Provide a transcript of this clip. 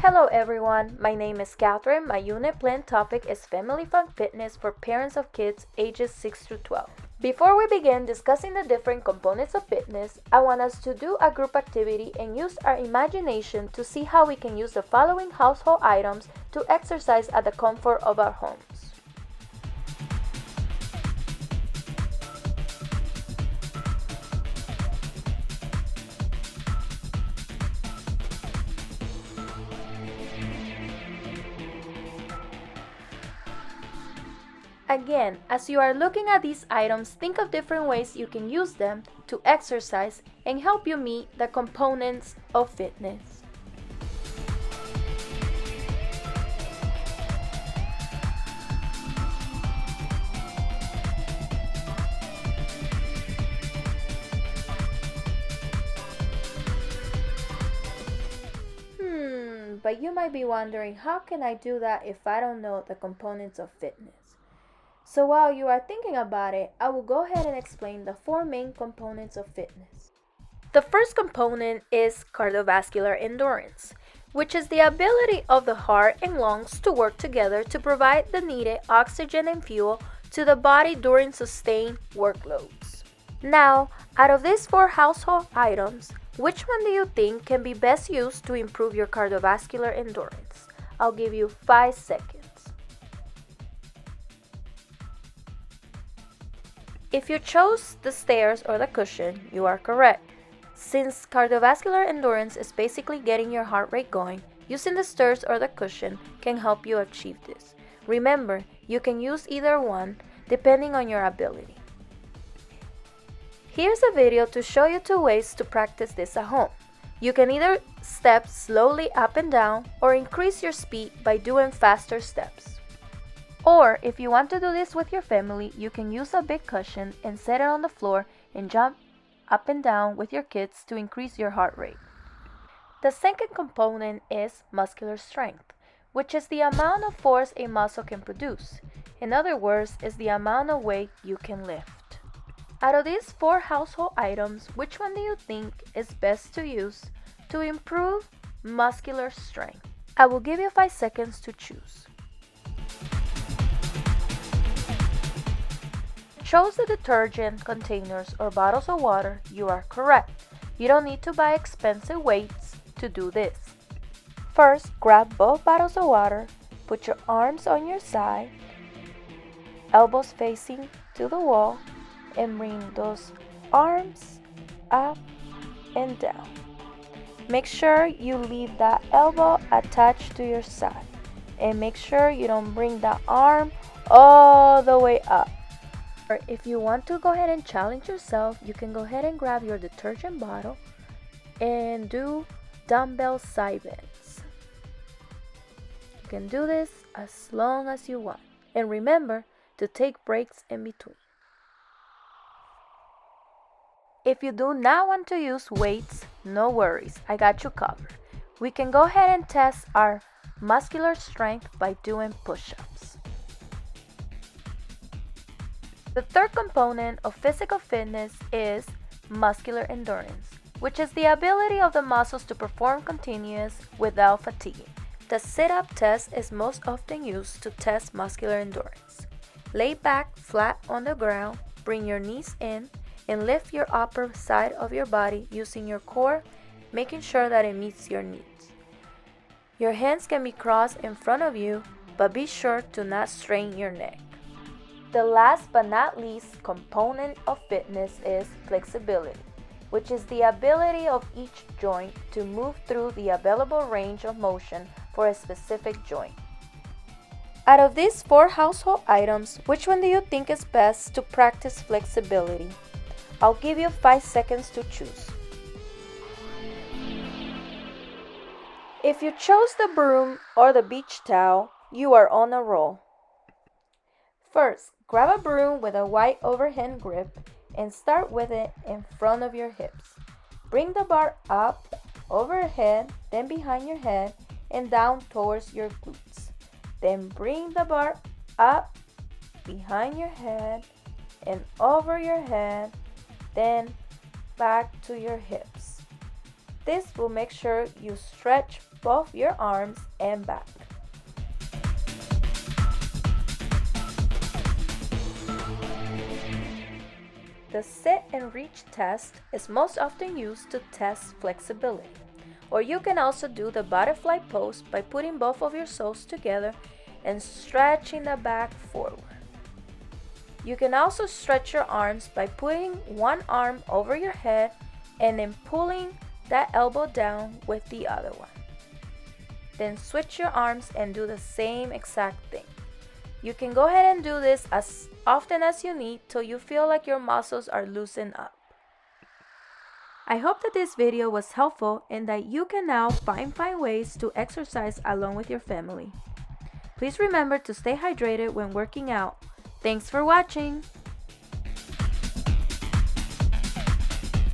Hello everyone, my name is Catherine. My unit plan topic is Family Fun Fitness for parents of kids ages 6 to 12. Before we begin discussing the different components of fitness, I want us to do a group activity and use our imagination to see how we can use the following household items to exercise at the comfort of our homes. Again, as you are looking at these items, think of different ways you can use them to exercise and help you meet the components of fitness. But you might be wondering, how can I do that if I don't know the components of fitness? So while you are thinking about it, I will go ahead and explain the four main components of fitness. The first component is cardiovascular endurance, which is the ability of the heart and lungs to work together to provide the needed oxygen and fuel to the body during sustained workloads. Now, out of these four household items, which one do you think can be best used to improve your cardiovascular endurance? I'll give you 5 seconds. If you chose the stairs or the cushion, you are correct. Since cardiovascular endurance is basically getting your heart rate going, using the stairs or the cushion can help you achieve this. Remember, you can use either one depending on your ability. Here's a video to show you 2 ways to practice this at home. You can either step slowly up and down or increase your speed by doing faster steps. Or if you want to do this with your family, you can use a big cushion and set it on the floor and jump up and down with your kids to increase your heart rate. The second component is muscular strength, which is the amount of force a muscle can produce. In other words, is the amount of weight you can lift. Out of these 4 household items, which one do you think is best to use to improve muscular strength? I will give you 5 seconds to choose. Chose the detergent containers or bottles of water, you are correct. You don't need to buy expensive weights to do this. First, grab both bottles of water, put your arms on your side, elbows facing to the wall, and bring those arms up and down. Make sure you leave that elbow attached to your side, and make sure you don't bring that arm all the way up. Or if you want to go ahead and challenge yourself, you can go ahead and grab your detergent bottle and do dumbbell side bends. You can do this as long as you want. And remember to take breaks in between. If you do not want to use weights, no worries, I got you covered. We can go ahead and test our muscular strength by doing push-ups. The third component of physical fitness is muscular endurance, which is the ability of the muscles to perform continuous without fatigue. The sit-up test is most often used to test muscular endurance. Lay back flat on the ground, bring your knees in, and lift your upper side of your body using your core, making sure that it meets your needs. Your hands can be crossed in front of you, but be sure to not strain your neck. The last but not least component of fitness is flexibility, which is the ability of each joint to move through the available range of motion for a specific joint. Out of these 4 household items, which one do you think is best to practice flexibility? I'll give you 5 seconds to choose. If you chose the broom or the beach towel, you are on a roll. First, grab a broom with a wide overhand grip and start with it in front of your hips. Bring the bar up, overhead, then behind your head and down towards your glutes. Then bring the bar up, behind your head and over your head, then back to your hips. This will make sure you stretch both your arms and back. The sit and reach test is most often used to test flexibility. Or you can also do the butterfly pose by putting both of your soles together and stretching the back forward. You can also stretch your arms by putting one arm over your head and then pulling that elbow down with the other one. Then switch your arms and do the same exact thing. You can go ahead and do this as often as you need till you feel like your muscles are loosened up. I hope that this video was helpful and that you can now find ways to exercise along with your family. Please remember to stay hydrated when working out. Thanks for watching!